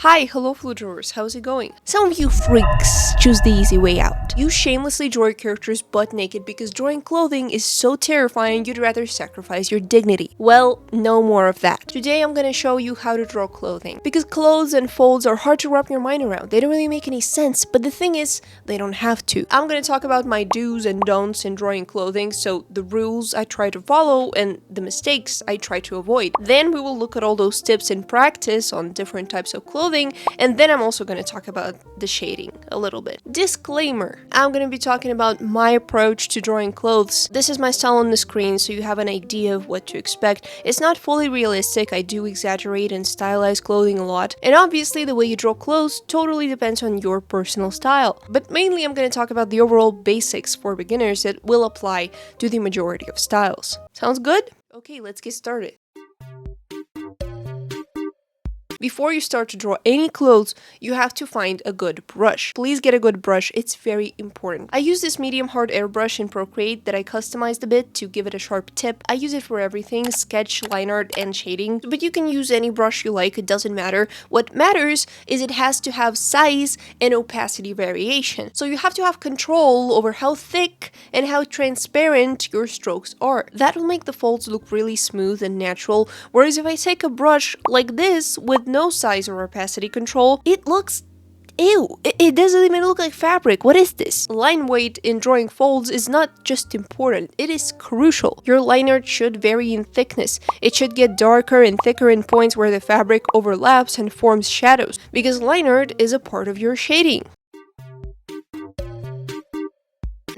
Hi, hello flute drawers, how's it going? Some of you freaks choose the easy way out. You shamelessly draw your characters butt naked because drawing clothing is so terrifying you'd rather sacrifice your dignity. Well, no more of that. Today I'm gonna show you how to draw clothing. Because clothes and folds are hard to wrap your mind around. They don't really make any sense, but the thing is, they don't have to. I'm gonna talk about my do's and don'ts in drawing clothing, so the rules I try to follow and the mistakes I try to avoid. Then we will look at all those tips in practice on different types of clothing, and then I'm also going to talk about the shading a little bit. Disclaimer, I'm going to be talking about my approach to drawing clothes. This is my style on the screen, so you have an idea of what to expect. It's not fully realistic, I do exaggerate and stylize clothing a lot, and obviously the way you draw clothes totally depends on your personal style. But mainly I'm going to talk about the overall basics for beginners that will apply to the majority of styles. Sounds good? Okay, let's get started. Before you start to draw any clothes, you have to find a good brush. Please get a good brush, it's very important. I use this medium hard airbrush in Procreate that I customized a bit to give it a sharp tip. I use it for everything, sketch, line art, and shading, but you can use any brush you like, it doesn't matter. What matters is it has to have size and opacity variation. So you have to have control over how thick and how transparent your strokes are. That will make the folds look really smooth and natural, whereas if I take a brush like this with no size or opacity control, it looks ew. It doesn't even look like fabric. What is this? Line weight in drawing folds is not just important, it is crucial. Your line art should vary in thickness. It should get darker and thicker in points where the fabric overlaps and forms shadows, because line art is a part of your shading.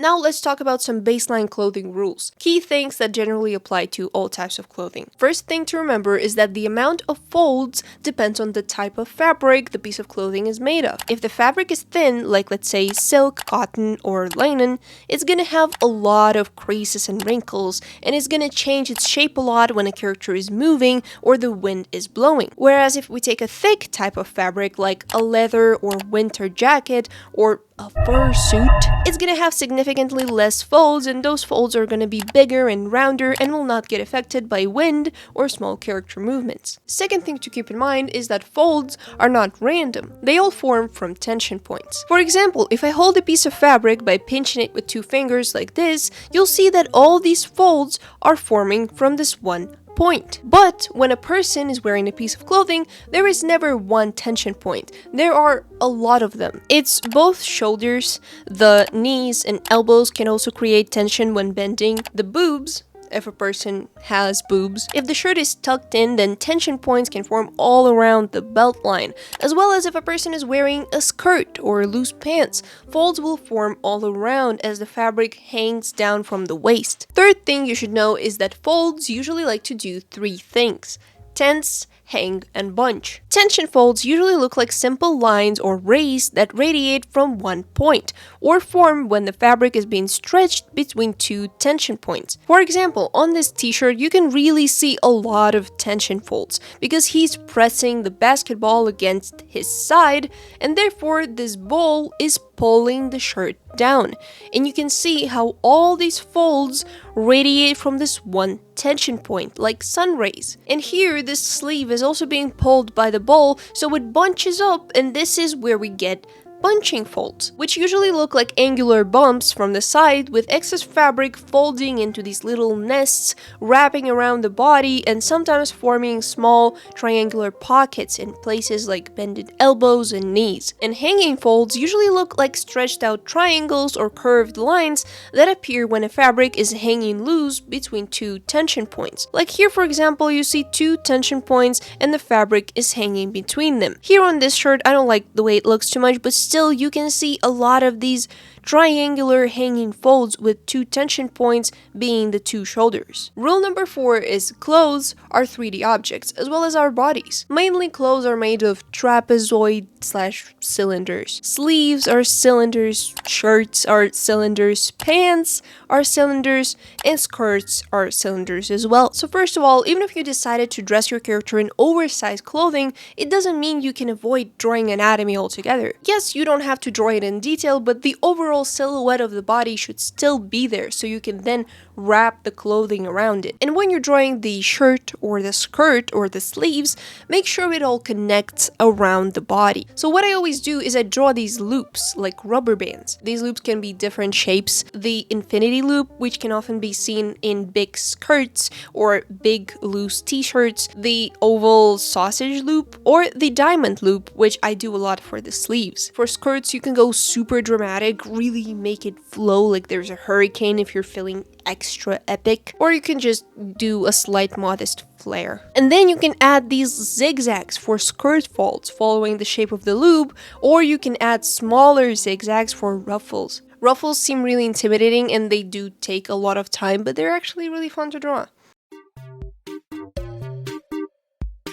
Now let's talk about some baseline clothing rules. Key things that generally apply to all types of clothing. First thing to remember is that the amount of folds depends on the type of fabric the piece of clothing is made of. If the fabric is thin, like let's say silk, cotton, or linen, it's gonna have a lot of creases and wrinkles, and it's gonna change its shape a lot when a character is moving or the wind is blowing. Whereas if we take a thick type of fabric like a leather or winter jacket or a fur suit, it's gonna have significantly less folds, and those folds are gonna be bigger and rounder and will not get affected by wind or small character movements. Second thing to keep in mind is that folds are not random. They all form from tension points. For example, if I hold a piece of fabric by pinching it with two fingers like this, you'll see that all these folds are forming from this one point. But when a person is wearing a piece of clothing, there is never one tension point. There are a lot of them. It's both shoulders, the knees and elbows can also create tension when bending, the boobs, if a person has boobs. If the shirt is tucked in, then tension points can form all around the belt line, as well as if a person is wearing a skirt or loose pants. Folds will form all around as the fabric hangs down from the waist. Third thing you should know is that folds usually like to do three things: tense, hang, and bunch. Tension folds usually look like simple lines or rays that radiate from one point, or form when the fabric is being stretched between two tension points. For example, on this t-shirt you can really see a lot of tension folds, because he's pressing the basketball against his side, and therefore this ball is pulling the shirt down. And you can see how all these folds radiate from this one tension point, like sun rays. And here, this sleeve is also being pulled by the ball, so it bunches up, and this is where we get bunching folds, which usually look like angular bumps from the side with excess fabric folding into these little nests, wrapping around the body, and sometimes forming small triangular pockets in places like bended elbows and knees. And hanging folds usually look like stretched out triangles or curved lines that appear when a fabric is hanging loose between two tension points. Like here, for example, you see two tension points and the fabric is hanging between them. Here on this shirt, I don't like the way it looks too much, but still you can see a lot of these triangular hanging folds with two tension points being the two shoulders. Rule number 4 is clothes are 3D objects, as well as our bodies. Mainly clothes are made of trapezoid/cylinders. Sleeves are cylinders, shirts are cylinders, pants are cylinders, and skirts are cylinders as well. So first of all, even if you decided to dress your character in oversized clothing, it doesn't mean you can avoid drawing anatomy altogether. Yes, you don't have to draw it in detail, but the overall silhouette of the body should still be there, so you can then wrap the clothing around it. And when you're drawing the shirt or the skirt or the sleeves, make sure it all connects around the body. So what I always do is I draw these loops like rubber bands. These loops can be different shapes. The infinity loop, which can often be seen in big skirts or big loose t-shirts, the oval sausage loop, or the diamond loop, which I do a lot for the sleeves. For skirts, you can go super dramatic, really make it flow like there's a hurricane if you're feeling extra epic, or you can just do a slight modest flare. And then you can add these zigzags for skirt folds following the shape of the loop, or you can add smaller zigzags for ruffles. Ruffles seem really intimidating and they do take a lot of time, but they're actually really fun to draw.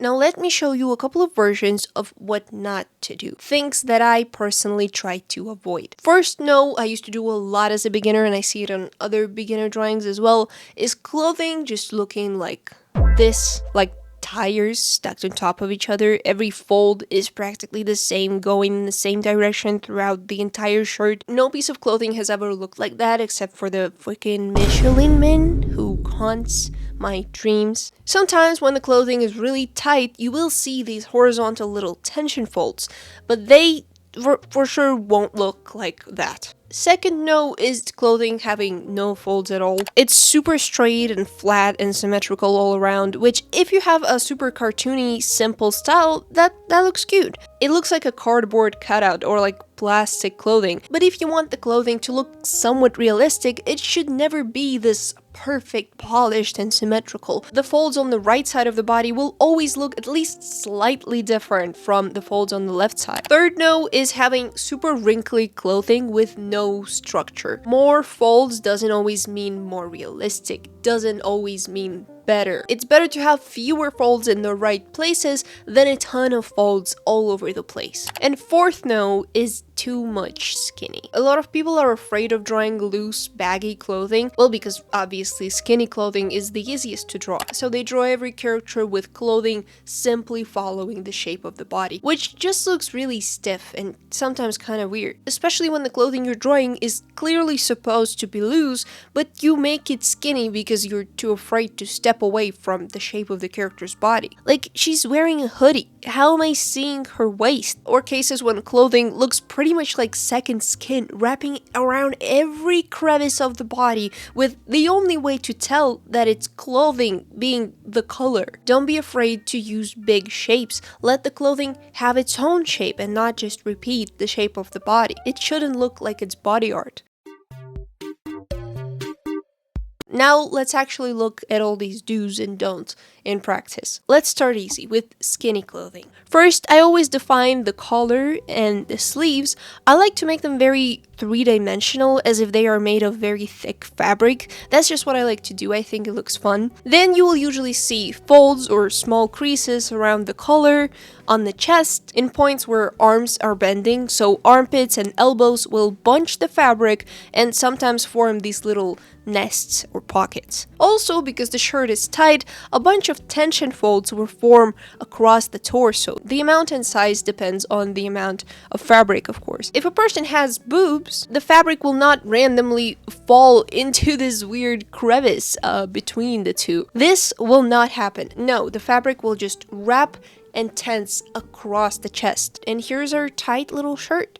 Now let me show you a couple of versions of what not to do. Things that I personally try to avoid. First, no, I used to do a lot as a beginner and I see it on other beginner drawings as well, is clothing just looking like this, like tires stacked on top of each other. Every fold is practically the same, going in the same direction throughout the entire shirt. No piece of clothing has ever looked like that except for the freaking Michelin Man who haunts my dreams. Sometimes when the clothing is really tight, you will see these horizontal little tension folds, but they for sure won't look like that. Second no is clothing having no folds at all. It's super straight and flat and symmetrical all around, which if you have a super cartoony, simple style, that looks cute. It looks like a cardboard cutout or like plastic clothing. But if you want the clothing to look somewhat realistic, it should never be this perfect, polished, and symmetrical. The folds on the right side of the body will always look at least slightly different from the folds on the left side. Third no is having super wrinkly clothing with no structure. More folds doesn't always mean more realistic, doesn't always mean better. It's better to have fewer folds in the right places than a ton of folds all over the place. And fourth no is too much skinny. A lot of people are afraid of drawing loose, baggy clothing, well, because obviously skinny clothing is the easiest to draw, so they draw every character with clothing simply following the shape of the body, which just looks really stiff and sometimes kind of weird, especially when the clothing you're drawing is clearly supposed to be loose, but you make it skinny because you're too afraid to step away from the shape of the character's body. Like, she's wearing a hoodie. How am I seeing her waist? Or cases when clothing looks pretty much like second skin, wrapping around every crevice of the body, with the only way to tell that it's clothing being the color. Don't be afraid to use big shapes. Let the clothing have its own shape and not just repeat the shape of the body. It shouldn't look like it's body art. Now let's actually look at all these do's and don'ts in practice. Let's start easy with skinny clothing. First, I always define the collar and the sleeves. I like to make them very three-dimensional, as if they are made of very thick fabric. That's just what I like to do. I think it looks fun. Then you will usually see folds or small creases around the collar, on the chest, in points where arms are bending, so armpits and elbows will bunch the fabric and sometimes form these little nests or pockets. Also, because the shirt is tight, a bunch of tension folds will form across the torso. The amount and size depends on the amount of fabric, of course. If a person has boobs, the fabric will not randomly fall into this weird crevice between the two. This will not happen. No, the fabric will just wrap and tense across the chest. And here's our tight little shirt.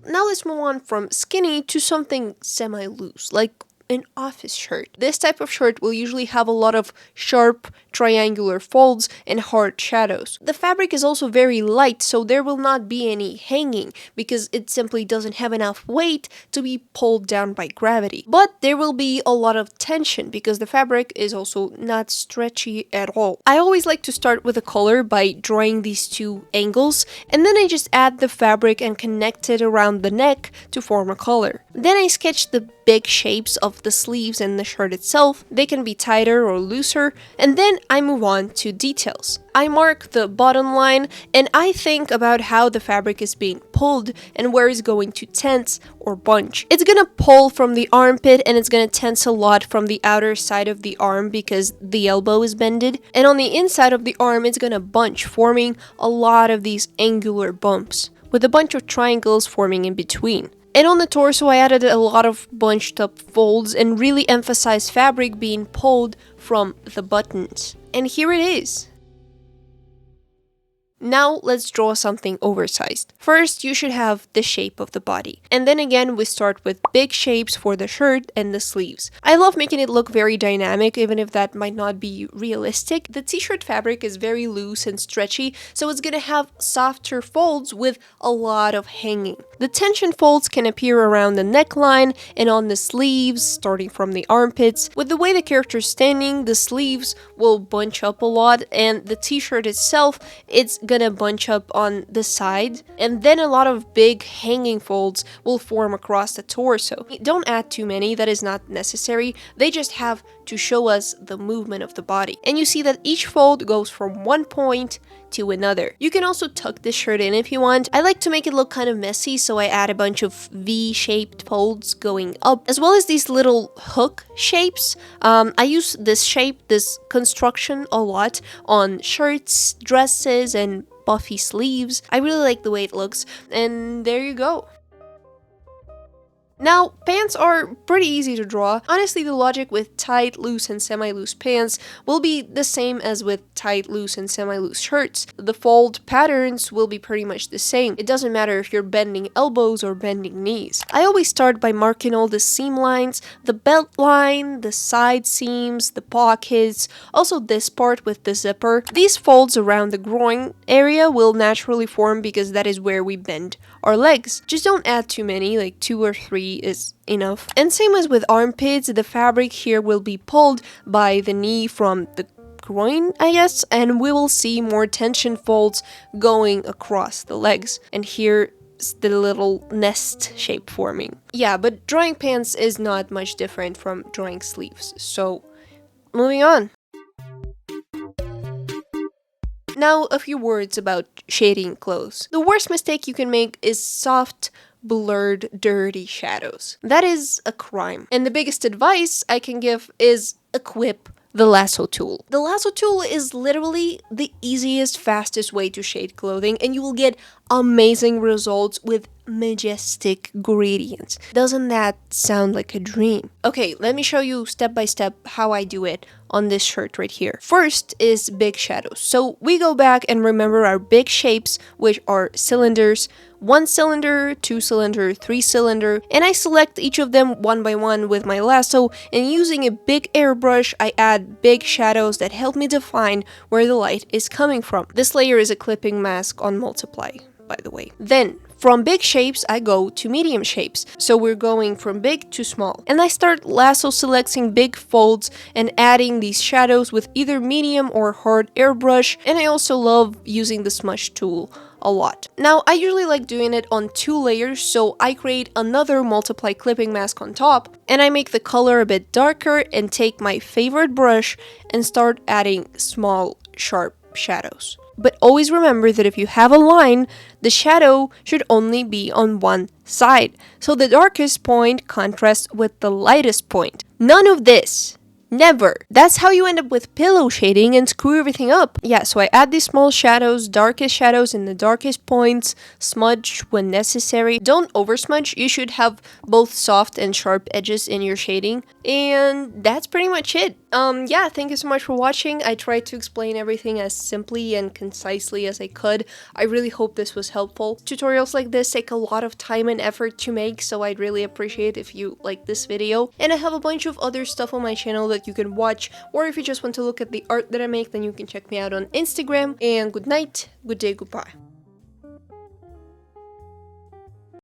Now let's move on from skinny to something semi-loose, like an office shirt. This type of shirt will usually have a lot of sharp triangular folds and hard shadows. The fabric is also very light, so there will not be any hanging because it simply doesn't have enough weight to be pulled down by gravity. But there will be a lot of tension because the fabric is also not stretchy at all. I always like to start with a collar by drawing these two angles, and then I just add the fabric and connect it around the neck to form a collar. Then I sketch the big shapes of the sleeves and the shirt itself. They can be tighter or looser, and then I move on to details. I mark the bottom line and I think about how the fabric is being pulled and where it's going to tense or bunch. It's gonna pull from the armpit and it's gonna tense a lot from the outer side of the arm because the elbow is bended, and on the inside of the arm it's gonna bunch, forming a lot of these angular bumps with a bunch of triangles forming in between. And on the torso, I added a lot of bunched up folds and really emphasized fabric being pulled from the buttons. And here it is. Now let's draw something oversized. First, you should have the shape of the body. And then again, we start with big shapes for the shirt and the sleeves. I love making it look very dynamic, even if that might not be realistic. The t-shirt fabric is very loose and stretchy, so it's gonna have softer folds with a lot of hanging. The tension folds can appear around the neckline and on the sleeves, starting from the armpits. With the way the character's standing, the sleeves will bunch up a lot, and the t-shirt itself, it's gonna bunch up on the side, and then a lot of big hanging folds will form across the torso. Don't add too many, that is not necessary. They just have to show us the movement of the body. And you see that each fold goes from one point to another. You can also tuck this shirt in if you want. I like to make it look kind of messy, so I add a bunch of V-shaped folds going up, as well as these little hook shapes. I use this shape, this construction a lot on shirts, dresses, and puffy sleeves. I really like the way it looks, and there you go. Now, pants are pretty easy to draw. Honestly, the logic with tight, loose, and semi-loose pants will be the same as with tight, loose, and semi-loose shirts. The fold patterns will be pretty much the same. It doesn't matter if you're bending elbows or bending knees. I always start by marking all the seam lines, the belt line, the side seams, the pockets, also this part with the zipper. These folds around the groin area will naturally form because that is where we bend our legs. Just don't add too many, like 2 or 3 is enough. And same as with armpits, the fabric here will be pulled by the knee from the groin, I guess, and we will see more tension folds going across the legs. And here the little nest shape forming. Yeah, but drawing pants is not much different from drawing sleeves. So, moving on. Now, a few words about shading clothes. The worst mistake you can make is soft, blurred, dirty shadows. That is a crime. And the biggest advice I can give is equip the lasso tool. The lasso tool is literally the easiest, fastest way to shade clothing, and you will get amazing results with majestic gradients. Doesn't that sound like a dream? Okay, let me show you step by step how I do it on this shirt right here. First is big shadows. So we go back and remember our big shapes, which are cylinders, 1 cylinder, 2 cylinder, 3 cylinder, and I select each of them one by one with my lasso, and using a big airbrush, I add big shadows that help me define where the light is coming from. This layer is a clipping mask on multiply, by the way. Then, from big shapes, I go to medium shapes. So we're going from big to small. And I start lasso selecting big folds and adding these shadows with either medium or hard airbrush. And I also love using the smudge tool a lot. Now, I usually like doing it on 2 layers, so I create another multiply clipping mask on top, and I make the color a bit darker and take my favorite brush and start adding small, sharp shadows. But always remember that if you have a line, the shadow should only be on one side, so the darkest point contrasts with the lightest point. None of this. Never. That's how you end up with pillow shading and screw everything up. Yeah, so I add these small shadows, darkest shadows in the darkest points, smudge when necessary. Don't over smudge. You should have both soft and sharp edges in your shading. And that's pretty much it. Yeah, thank you so much for watching. I tried to explain everything as simply and concisely as I could. I really hope this was helpful. Tutorials like this take a lot of time and effort to make, so I'd really appreciate if you like this video. And I have a bunch of other stuff on my channel that you can watch, or if you just want to look at the art that I make, then you can check me out on Instagram. And good night, good day, goodbye.